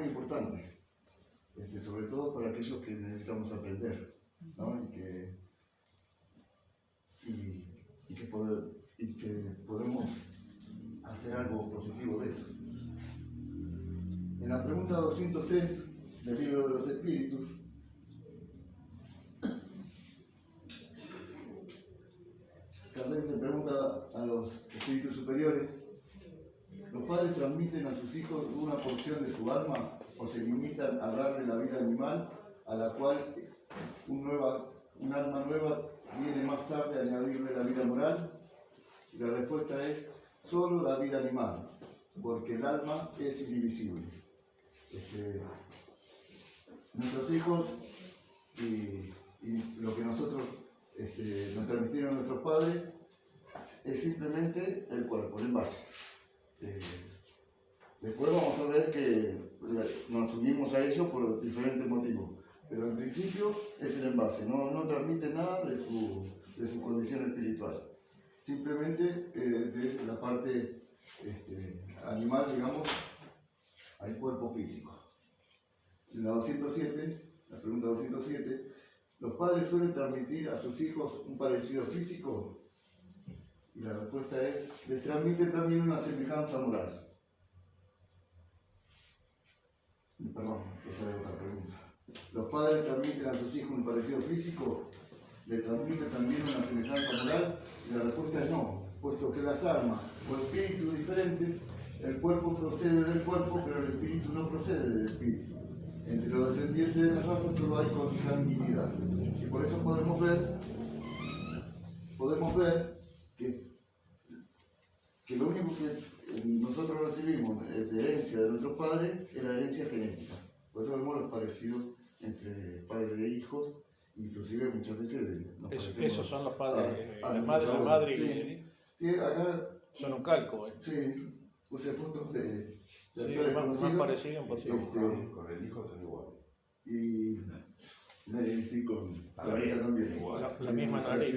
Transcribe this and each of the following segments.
muy importante, sobre todo para aquellos que necesitamos aprender, ¿no? y que podemos hacer algo positivo de eso. En la pregunta 203 del Libro de los Espíritus, Kardec le pregunta a los espíritus superiores: ¿los padres transmiten a sus hijos una porción de su alma o se limitan a darle la vida animal a la cual un alma nueva viene más tarde a añadirle la vida moral? Y la respuesta es: solo la vida animal, porque el alma es indivisible. Nuestros hijos y lo que nosotros nos transmitieron nuestros padres es simplemente el cuerpo, el envase. Después vamos a ver que nos unimos a ellos por diferentes motivos, pero en principio es el envase, no transmite nada de su condición espiritual, simplemente de la parte animal, digamos, al cuerpo físico. En la pregunta 207, ¿los padres suelen transmitir a sus hijos un parecido físico? Y la respuesta es: les transmiten también una semejanza moral. Perdón, esa es otra pregunta. ¿Los padres transmiten a sus hijos un parecido físico? ¿Les transmiten también una semejanza moral? Y la respuesta es no, puesto que las almas o espíritus diferentes, el cuerpo procede del cuerpo, pero el espíritu no procede del espíritu. Entre los descendientes de la raza solo hay consanguinidad. Y por eso podemos ver que lo único que nosotros recibimos de herencia de nuestros padres es la herencia genética. Por eso vemos los parecidos entre padres e hijos, inclusive muchas veces esos son los padres, la madre, madre sí, acá son un calco. Sí, puse fotos de más parecido imposible. Con el hijo son iguales. Y estoy con la hija también. La misma nariz.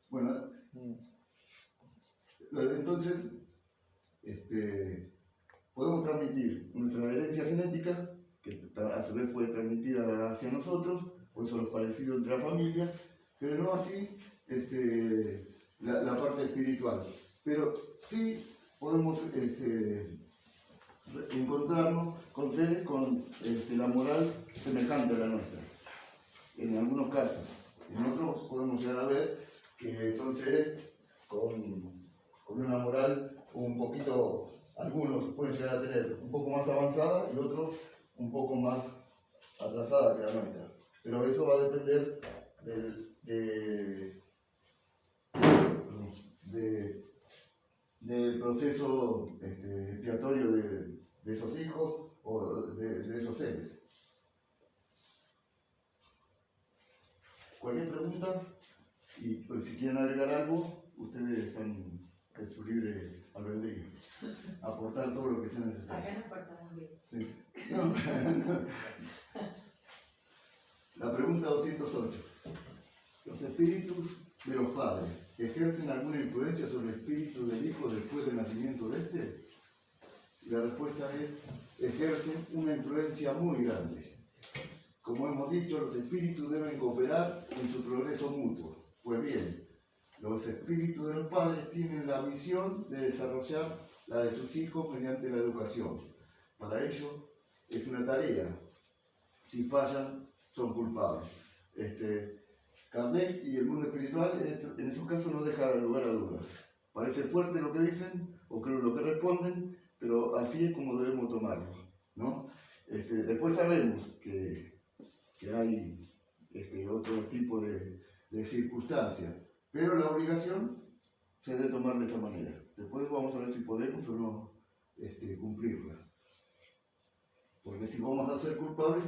Bueno, entonces podemos transmitir nuestra herencia genética, que a su vez fue transmitida hacia nosotros, por eso los parecidos entre la familia, pero no así la parte espiritual. Pero sí podemos encontrarnos con seres con la moral semejante a la nuestra, en algunos casos. En otros podemos llegar a ver que son seres con una moral un poquito, algunos pueden llegar a tener un poco más avanzada y otros un poco más atrasada que la nuestra. Pero eso va a depender del proceso expiatorio de esos hijos o de esos seres. Cualquier pregunta, y pues, si quieren agregar algo, ustedes están en su libre albedrío, aportar todo lo que sea necesario. Acá nos portamos bien. Sí. La pregunta 208. ¿Los espíritus de los padres ejercen alguna influencia sobre el espíritu del hijo después del nacimiento de éste? Y la respuesta es: ejercen una influencia muy grande. Como hemos dicho, los espíritus deben cooperar en su progreso mutuo. Pues bien, los espíritus de los padres tienen la misión de desarrollar la de sus hijos mediante la educación. Para ello es una tarea. Si fallan, son culpables. Kardec y el mundo espiritual en estos casos no deja lugar a dudas. Parece fuerte lo que dicen o creo lo que responden, pero así es como debemos tomarlo, ¿no? Después sabemos que hay otro tipo de circunstancias, pero la obligación se debe tomar de esta manera. Después vamos a ver si podemos o no cumplirla. Porque si vamos a ser culpables,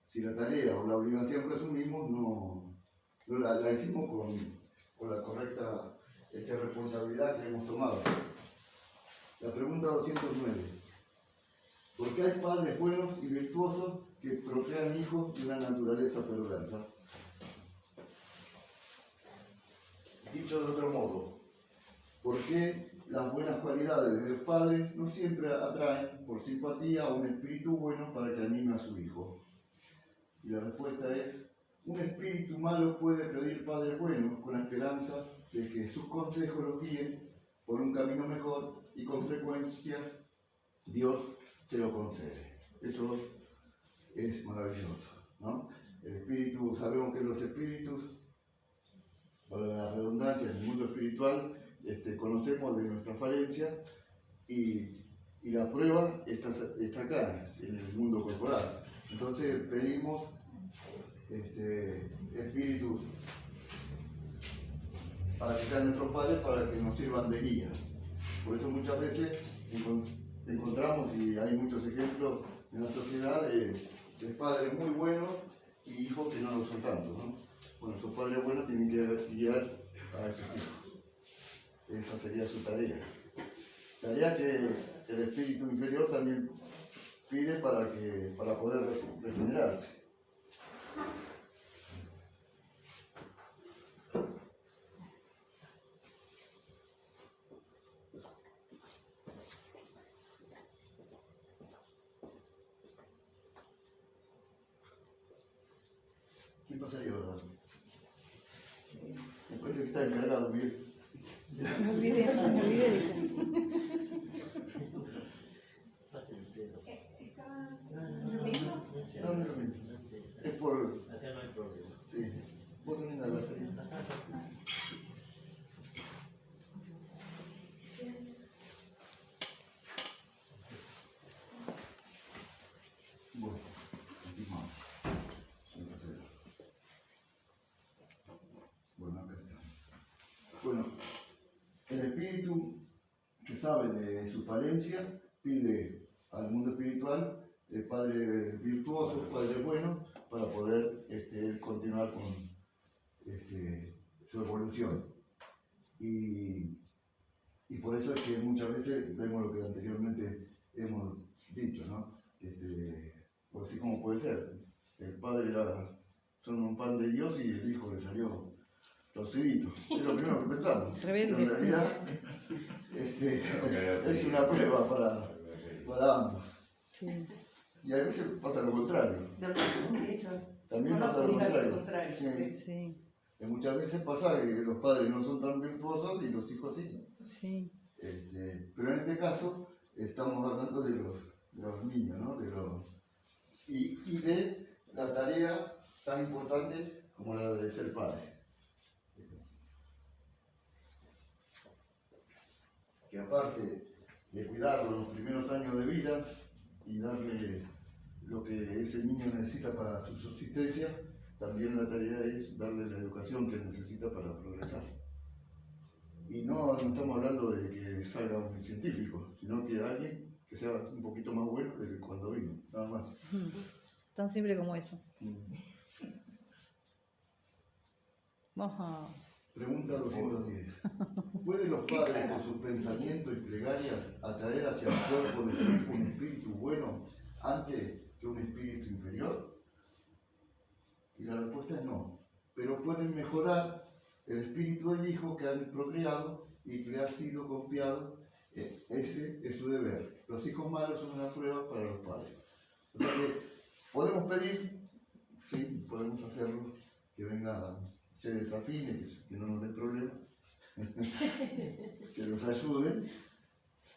si la tarea o la obligación que asumimos no la hicimos con la correcta responsabilidad que hemos tomado. La pregunta 209. ¿Por qué hay padres buenos y virtuosos que procrean hijos de una naturaleza perversa? Dicho de otro modo, ¿por qué las buenas cualidades del padre no siempre atraen por simpatía a un espíritu bueno para que anime a su hijo. Y la respuesta es, un espíritu malo puede pedir padres buenos con la esperanza de que sus consejos los guíen por un camino mejor y con frecuencia Dios se lo concede. Eso es maravilloso, ¿no? El espíritu, sabemos que los espíritus, para la redundancia, en el mundo espiritual, conocemos de nuestra falencia y la prueba está acá, en el mundo corporal. Entonces pedimos espíritus para que sean nuestros padres, para que nos sirvan de guía. Por eso muchas veces encontramos, y hay muchos ejemplos en la sociedad, de padres muy buenos y hijos que no lo son tanto, ¿no? Bueno, esos padres buenos tienen que guiar a esos hijos. Esa sería su tarea. Tarea que el espíritu inferior también pide para poder regenerarse. ¿Qué pasaría ahora? Me parece que está encargado, bien. Me olvidé, dicen. No, no es lo mismo. Es por... Acá no hay problema. Sí. Vos también a la serie. Bueno, continuamos. Bueno, acá está. Bueno, el espíritu que sabe de su falencia pide al mundo espiritual padre virtuoso, padre bueno, para poder él continuar con su evolución. Y por eso es que muchas veces vemos lo que anteriormente hemos dicho, ¿no? Pues así como puede ser, el padre son un pan de Dios y el hijo le salió torcidito. Es lo primero que pensamos. Rebelde. Pero en realidad es una prueba para ambos. Sí. Y a veces pasa lo contrario. Eso. También No, pasa lo sí, contrario. contrario. Sí. Sí, Que muchas veces pasa que los padres no son tan virtuosos y los hijos sí. sí. Pero en este caso estamos hablando de los niños, ¿no? Y de la tarea tan importante como la de ser padre. Que aparte de cuidarlo en los primeros años de vida y darle lo que ese niño necesita para su subsistencia, también la tarea es darle la educación que necesita para progresar. Y no estamos hablando de que salga un científico, sino que alguien que sea un poquito más bueno de cuando vino, nada más. Tan simple como eso. Vamos a... Pregunta 210. ¿Pueden los padres con sus pensamientos y plegarias atraer hacia el cuerpo de su hijo un espíritu bueno antes que un espíritu inferior? Y la respuesta es no. Pero pueden mejorar el espíritu del hijo que han procreado y que le ha sido confiado. Ese es su deber. Los hijos malos son una prueba para los padres. O sea que podemos pedir, sí, podemos hacerlo, que venga seres afines, que no nos den problemas, que nos ayuden,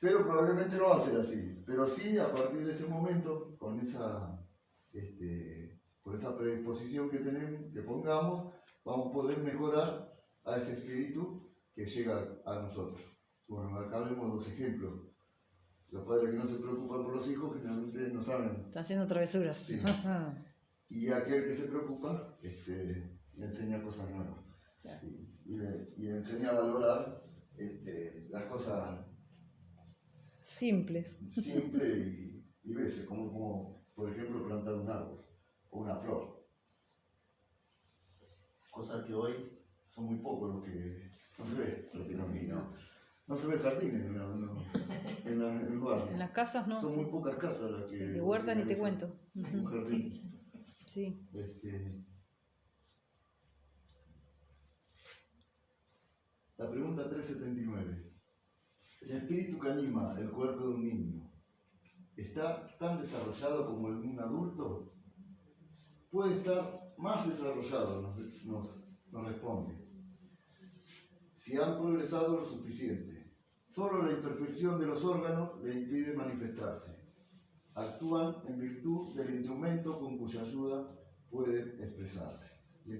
pero probablemente no va a ser así. Pero sí, a partir de ese momento, con esa predisposición que tenemos, que pongamos, vamos a poder mejorar a ese espíritu que llega a nosotros. Bueno, acá vemos dos ejemplos. Los padres que no se preocupan por los hijos generalmente no saben. Están haciendo travesuras. Sí. Y aquel que se preocupa le enseña cosas nuevas. Y le enseña a valorar las cosas Simples. simples y veces, como por ejemplo plantar un árbol o una flor. Cosas que hoy son muy pocos lo que no se ve, no se ve jardín en el lugar. En las casas no. Son muy pocas casas las que... Sí, de huerta ni te cuento. Un jardín. Sí. La pregunta 379. El espíritu que anima el cuerpo de un niño está tan desarrollado como el de un adulto. Puede estar más desarrollado, nos responde, si han progresado lo suficiente. Solo la imperfección de los órganos le impide manifestarse. Actúan en virtud del instrumento con cuya ayuda pueden expresarse. Y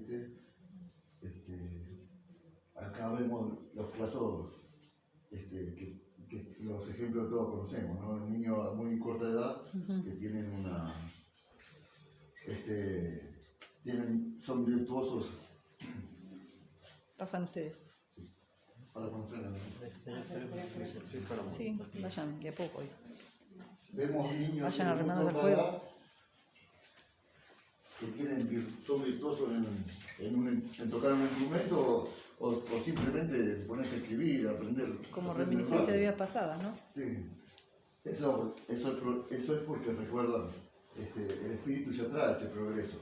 acá vemos los casos que los ejemplos que todos conocemos, ¿no? Niños a muy corta edad que tienen son virtuosos. Pasan ustedes. Sí, para conocerla. Sí, vayan de a poco. Vemos niños Vayan de muy arrimándose al corta fuego. edad que son virtuosos en tocar un instrumento o simplemente ponerse a escribir, aprender. Como aprender reminiscencia de rápido. vidas pasadas, ¿no? Sí, eso es porque recuerdan, el espíritu ya trae ese progreso.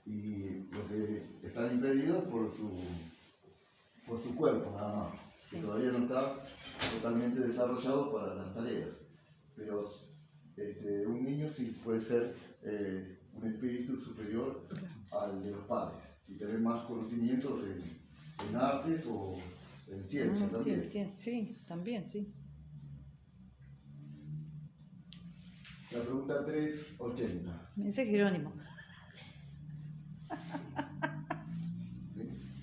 Y lo que están impedidos por su cuerpo nada más, Sí. que todavía no está totalmente desarrollado para las tareas. Pero un niño sí puede ser un espíritu superior al de los padres y tener más conocimientos en artes o en ciencia también. Sí, también, sí. La pregunta 380. Me dice Jerónimo. ¿Sí?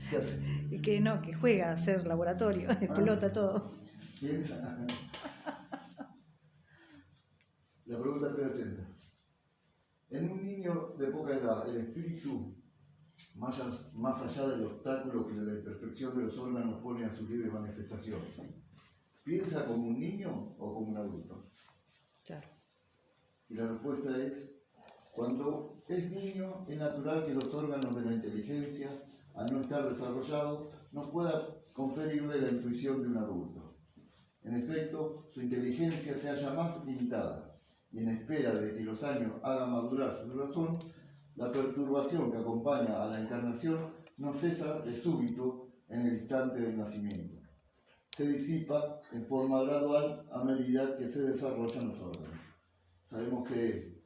¿Qué hace? Y que no, que juega a hacer laboratorio, explota todo. Piensa. La pregunta 380. En un niño de poca edad, el espíritu, más allá del obstáculo que la imperfección de los órganos pone a su libre manifestación, ¿piensa como un niño o como un adulto? Claro. Y la respuesta es, cuando es niño, es natural que los órganos de la inteligencia, al no estar desarrollados, no pueda conferirle la intuición de un adulto. En efecto, su inteligencia se halla más limitada, y en espera de que los años hagan madurar su razón, la perturbación que acompaña a la encarnación no cesa de súbito en el instante del nacimiento. Se disipa en forma gradual a medida que se desarrollan los órganos. Sabemos que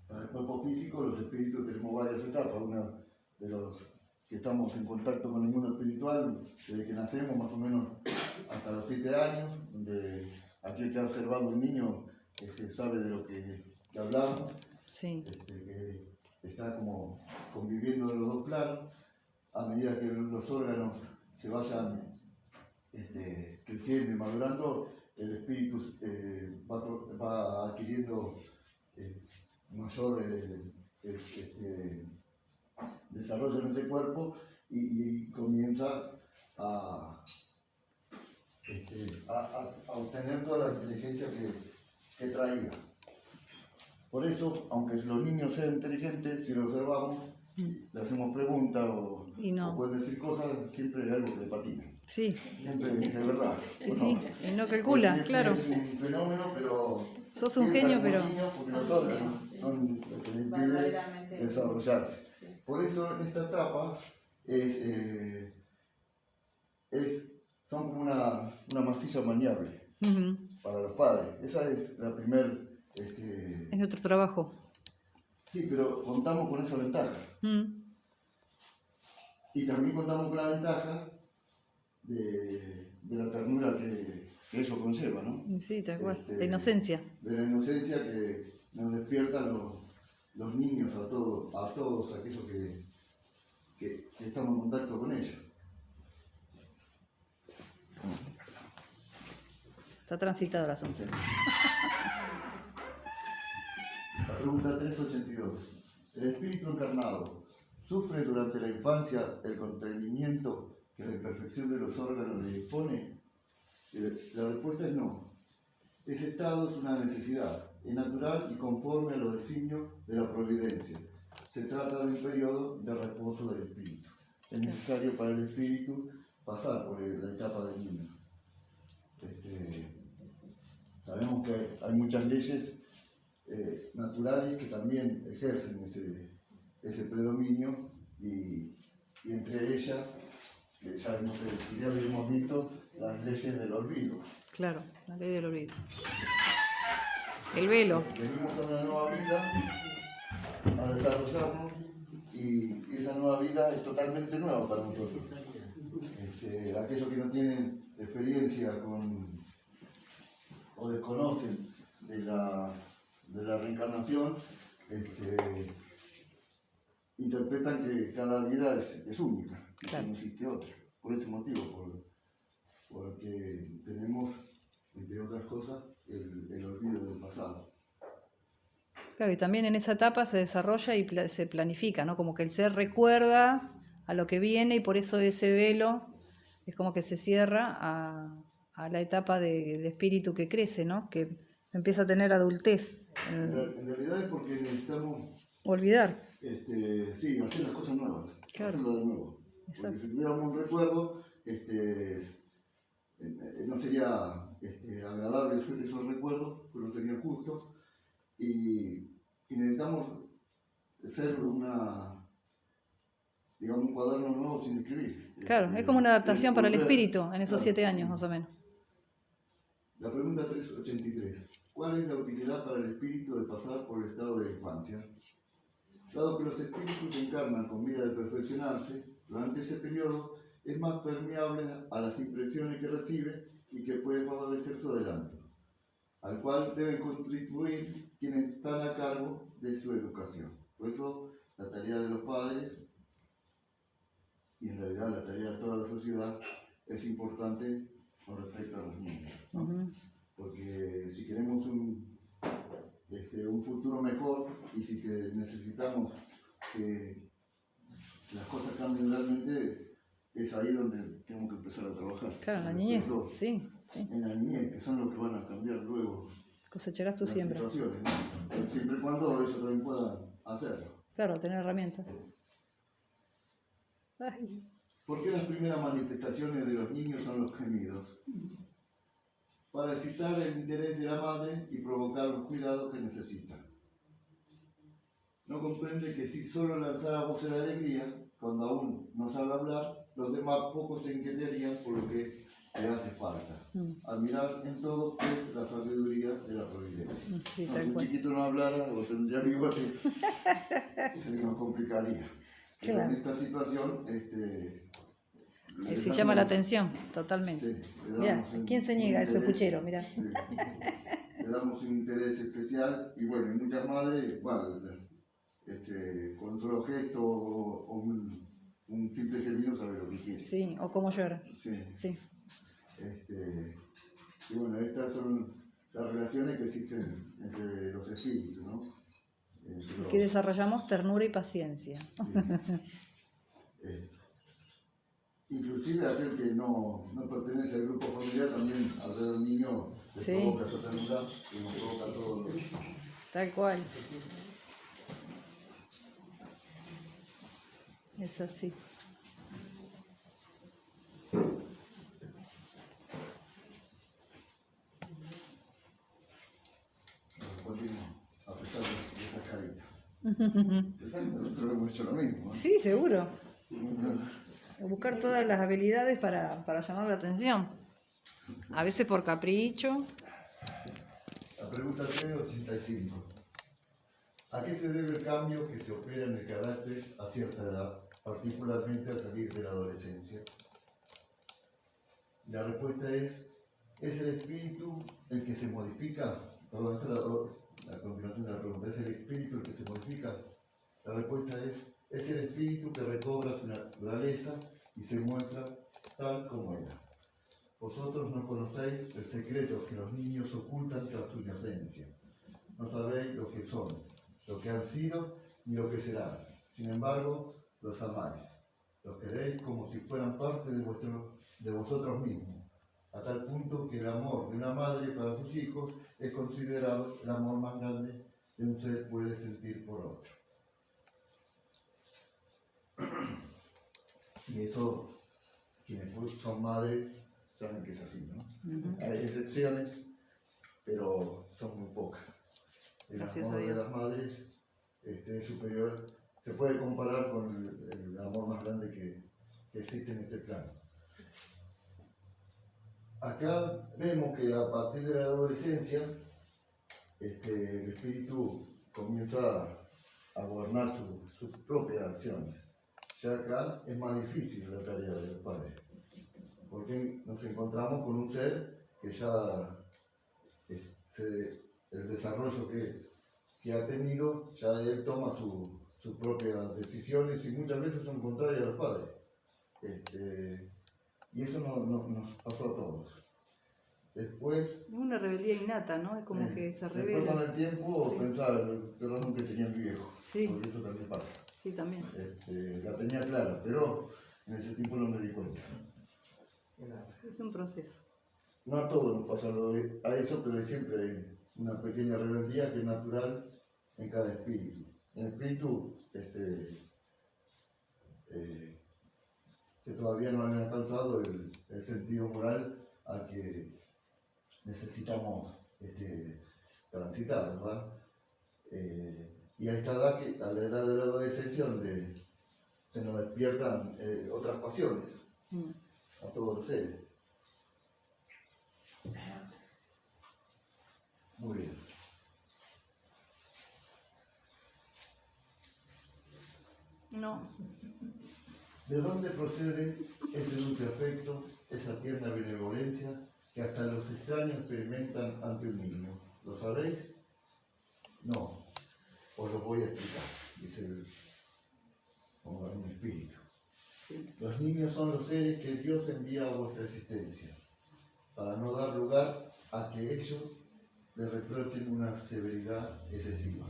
para el cuerpo físico los espíritus tenemos varias etapas. Una de los que estamos en contacto con el mundo espiritual desde que nacemos, más o menos hasta los 7 años, donde aquel que ha observado un niño sabe de lo que hablamos, Sí. que está como conviviendo en los dos planos. A medida que los órganos se vayan creciendo y madurando, el espíritu va adquiriendo mayor desarrollo en ese cuerpo y comienza a obtener toda la inteligencia que traía. Por eso, aunque los niños sean inteligentes, si lo observamos, le hacemos preguntas o pueden decir cosas, siempre hay algo que le patina. Sí. Siempre, de verdad. Sí, y no calcula, claro. Es un fenómeno, pero... Sos un genio, pero... Porque los órganos son lo que le impide desarrollarse. Por eso, en esta etapa, son como una masilla maniable para los padres. Esa es la primera... Es nuestro trabajo. Sí, pero contamos con esa ventaja. Y también contamos con la ventaja de la ternura que ello conlleva, ¿no? Sí, tal cual. La inocencia. De la inocencia que nos despiertan los niños a todos aquellos que estamos en contacto con ellos. Está transitado el asunto. La pregunta 382. ¿El espíritu encarnado sufre durante la infancia el contenimiento que la imperfección de los órganos le impone? La respuesta es no. Ese estado es una necesidad, es natural y conforme a los designios de la providencia. Se trata de un periodo de reposo del espíritu. Es necesario para el espíritu pasar por la etapa del niño. Sabemos que hay muchas leyes naturales que también ejercen ese predominio y entre ellas, ya hemos visto, las leyes del olvido. Claro, la ley del olvido. El velo. Venimos a una nueva vida, a desarrollarnos, y esa nueva vida es totalmente nueva para nosotros. Aquellos que no tienen experiencia o desconocen de la reencarnación, interpretan que cada vida es única, Claro. que no existe otra. Por ese motivo, porque tenemos, entre otras cosas, el olvido del pasado. Claro, y también en esa etapa se desarrolla y se planifica, ¿no? Como que el ser recuerda a lo que viene y por eso ese velo es como que se cierra a la etapa del espíritu que crece, ¿no? Que empieza a tener adultez. En realidad es porque necesitamos Olvidar. hacer las cosas nuevas, Claro. hacerlo de nuevo. Porque Exacto. si tuviéramos un recuerdo, no sería agradable esos recuerdos, pero no serían justos. Y necesitamos ser un cuaderno nuevo sin escribir. Claro, es como una adaptación para el volver. espíritu en esos Claro. 7 años más o menos. La pregunta 383. ¿Cuál es la utilidad para el espíritu de pasar por el estado de la infancia? Dado que los espíritus encarnan con mira de perfeccionarse, durante ese periodo es más permeable a las impresiones que recibe y que puede favorecer su adelanto, al cual deben contribuir quienes están a cargo de su educación. Por eso la tarea de los padres, y en realidad la tarea de toda la sociedad, es importante con respecto a los niños, ¿no? Ujú. Porque si queremos un futuro mejor y si que necesitamos que las cosas cambien realmente, es ahí donde tenemos que empezar a trabajar. Claro, en la Con niñez, respecto sí, sí. En la niñez, que son los que van a cambiar luego Cosecharás tu las siembra. situaciones, ¿no? Siempre y cuando ellos también puedan hacerlo. Claro, tener herramientas. Ay, ¿Por qué las primeras manifestaciones de los niños son los gemidos? Para excitar el interés de la madre y provocar los cuidados que necesitan. No comprende que si solo lanzara voces de alegría, cuando aún no sabe hablar, los demás poco se inquietarían por lo que le hace falta. Al mirar en todo es la sabiduría de la providencia. sí, No, tal si un cual. chiquito no hablara o tendría bigote, se nos complicaría. Pero Claro. en esta situación, Se llama la atención, totalmente. Sí, le Mirá, damos ¿quién se niega a ese interés, puchero? Mirá. sí, le damos un interés especial y bueno, y muchas madres, con un solo gesto o un simple gemido sabe lo que quiere. Sí, o cómo llora. Sí. Sí. Y bueno, estas son las relaciones que existen entre los espíritus, ¿no? Que desarrollamos ternura y paciencia. Sí. Inclusive aquel que no pertenece al grupo familiar también al ver al niño le Sí. provoca esa ternura y nos provoca a todos los... Tal cual. Es así. Continuamos, a pesar de esas caritas. Nosotros hemos hecho lo mismo, ¿no? Sí, seguro. Buscar todas las habilidades para llamar la atención. A veces por capricho. La pregunta 385. ¿A qué se debe el cambio que se opera en el carácter a cierta edad, particularmente al salir de la adolescencia? La respuesta es el espíritu el que se modifica? Perdón, esa es la continuación de la pregunta. ¿Es el espíritu el que se modifica? La respuesta es el espíritu que recobra su naturaleza y se muestra tal como era. Vosotros no conocéis el secreto que los niños ocultan tras su inocencia. No sabéis lo que son, lo que han sido ni lo que serán. Sin embargo, los amáis. Los queréis como si fueran parte de vosotros mismos, a tal punto que el amor de una madre para sus hijos es considerado el amor más grande que un ser puede sentir por otro. Y eso, quienes son madres saben que es así, ¿no? Hay excepciones, pero son muy pocas. El Gracias a amor de Dios. las madres es superior, se puede comparar con el amor más grande que existe en este plano. acá vemos que a partir de la adolescencia, el espíritu comienza a gobernar sus propias acciones. Ya acá es más difícil la tarea del padre, porque nos encontramos con un ser que ya el desarrollo que ha tenido, ya él toma sus propias decisiones y muchas veces son contrarias a los padres. Y eso nos pasó a todos. Después, Es una rebeldía innata, ¿no? Es como sí, que se después revela. con el tiempo Sí. pensaba que razón que tenía mi viejo, Sí. porque eso también pasa. Sí, también. La tenía clara, pero en ese tiempo no me di cuenta. Es un proceso. No a todos nos pasa a eso, pero siempre hay una pequeña rebeldía que es natural en cada espíritu. En el espíritu que todavía no han alcanzado el sentido moral al que necesitamos transitar, ¿verdad? Y a esta edad, a la edad de la adolescencia, donde se nos despiertan otras pasiones Mm. a todos los seres. Muy bien. No, ¿De dónde procede ese dulce afecto, esa tierna benevolencia que hasta los extraños experimentan ante un niño? ¿Lo sabéis? No, os lo voy a explicar, dice como un espíritu. sí. Los niños son los seres que Dios envía a vuestra existencia, para no dar lugar a que ellos les reprochen una severidad excesiva.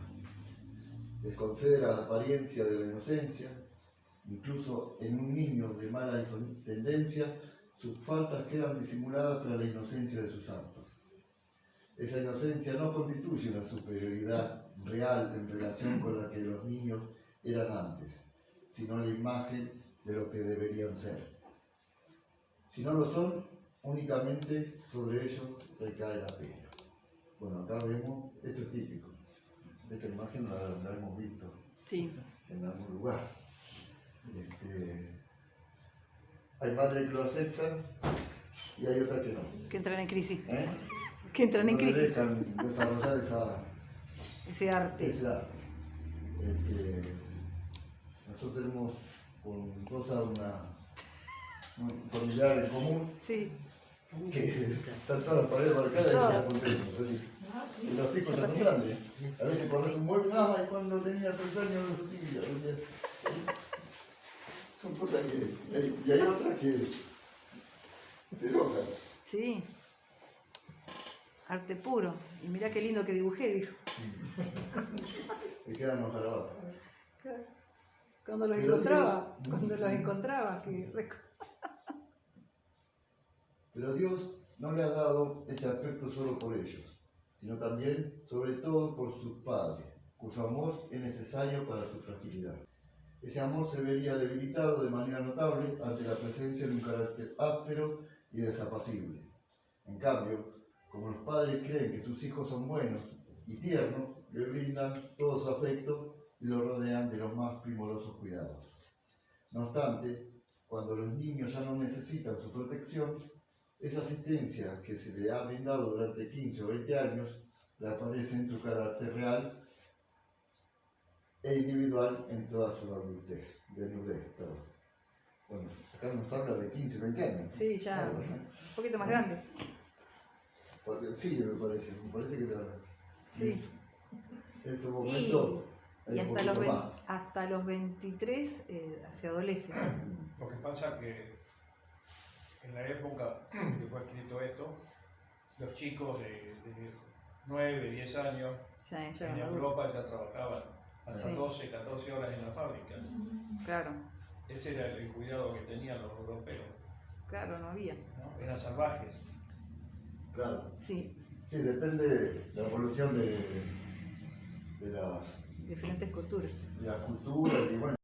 Les concede la apariencia de la inocencia. Incluso en un niño de mala tendencia, sus faltas quedan disimuladas tras la inocencia de sus actos. Esa inocencia no constituye una superioridad real en relación con la que los niños eran antes, sino la imagen de lo que deberían ser. Si no lo son, únicamente sobre ellos recae la pena. Bueno, acá vemos, esto es típico. Esta imagen la hemos visto Sí. en algún lugar. Hay madres que lo aceptan y hay otras que no. Que entran en crisis. ¿Eh? Que entran en No le crisis. dejan desarrollar Ese arte. ese arte. Nosotros tenemos con Rosa un familiar en común Sí. que está toda la pared marcada y está contento. Y los hijos ya son grandes. A veces pones un mueble, ay, cuando tenía 3 años lo recibía. Son cosas que... Y hay otras que se enojan. Sí. Arte puro. Y mirá qué lindo que dibujé, dijo. Se quedan los garabatos. Cuando los Pero encontraba. Dios- Cuando sí. los encontraba. Pero Dios no le ha dado ese aspecto solo por ellos, sino también, sobre todo, por sus padres, cuyo amor es necesario para su fragilidad. Ese amor se vería debilitado de manera notable ante la presencia de un carácter áspero y desapacible. En cambio, como los padres creen que sus hijos son buenos y tiernos, le brindan todo su afecto y lo rodean de los más primorosos cuidados. No obstante, cuando los niños ya no necesitan su protección, esa asistencia que se le ha brindado durante 15 o 20 años reaparece en su carácter real e individual en toda su desnudez. Bueno, acá nos habla de 15 o 20 años. Sí, ya. ¿No? Un poquito más grande. Porque, sí, me parece que Sí. en estos momentos Y hay un hasta los, poquito más. hasta los 23 se adolece. Lo que pasa que en la época que fue escrito esto, los chicos de 9, 10 años Ya, en ya. Europa ya trabajaban hasta Sí. 12, 14 horas en las fábricas. Claro. Ese era el cuidado que tenían los europeos, Claro, no había. ¿no? Eran salvajes. Claro. Sí. Sí, depende de la evolución de las Diferentes culturas. culturas y bueno.